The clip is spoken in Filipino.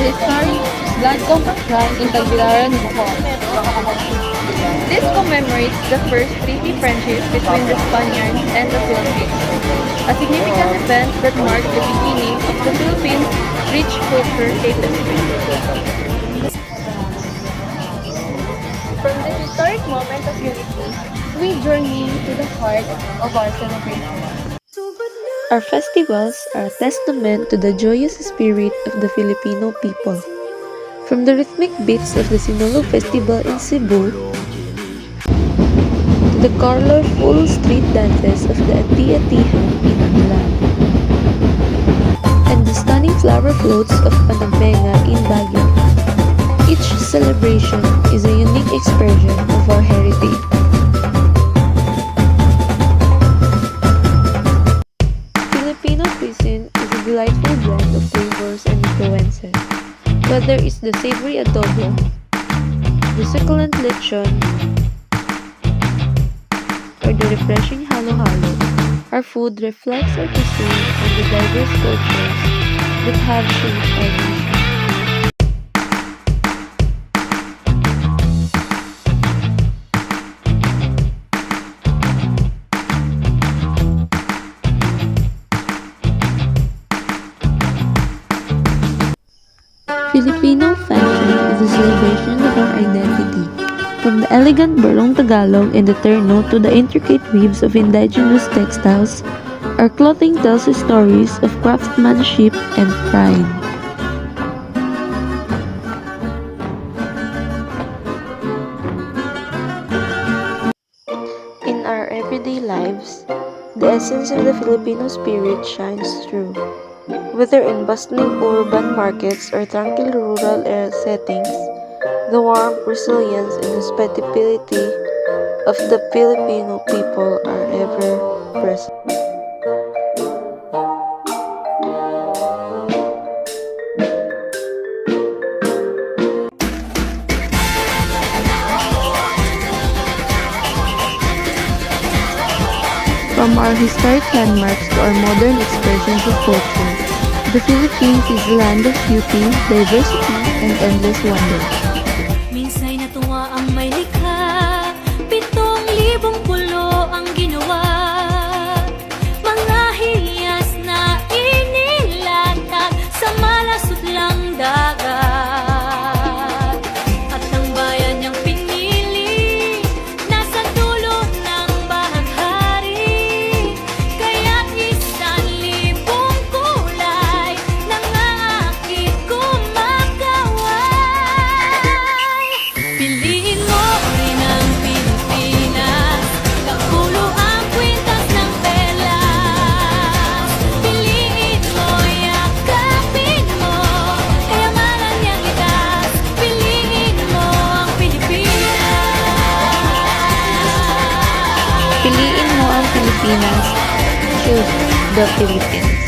historic blood compact shrine in Tagbilaran, Bohol. This commemorates the first treaty friendship between the Spaniards and the Philippines, a significant event that marked the beginning of the Philippines' rich culture tapestry. From this historic moment of unity, we journey to the heart of our celebration. Our festivals are a testament to the joyous spirit of the Filipino people. From the rhythmic beats of the Sinulog Festival in Cebu to the colorful street dances of the Ati-Atihan in Aklan and the stunning flower floats of Panagbenga in Baguio. Each celebration is a unique expression of our heritage. Filipino cuisine is a delightful blend of flavors and influences. Whether it's the savory adobo, the succulent lechon, or the refreshing halo-halo, our food reflects our cuisine and the diverse cultures that have shaped our nation. Filipino fashion is a celebration of our identity. From the elegant Barong Tagalog and the terno to the intricate weaves of indigenous textiles, our clothing tells stories of craftsmanship and pride. In our everyday lives, the essence of the Filipino spirit shines through. Whether in bustling urban markets or tranquil rural settings, the warmth, resilience, and hospitality of the Filipino people are ever present. From our historic landmarks to our modern expressions of culture, the Philippines is a land of beauty, diversity, and endless wonder. Minsa'y natuwa ang may likha, 7,000 pulo ang ginawa. Mga hiyas na inilatag sa malasot lang dagat. At ang bayan niyang pinili, nasa dulo ng bahaghari. Kaya't 1,000 kulay nangaakit kumakaway. Piliin mo rin ang Pilipinas, kapulo ang kwintas ng pelas. Piliin mo, yakapin mo, kayamanan niyang likas. Piliin mo ang Pilipinas. Piliin mo ang Pilipinas. Choose the Philippines.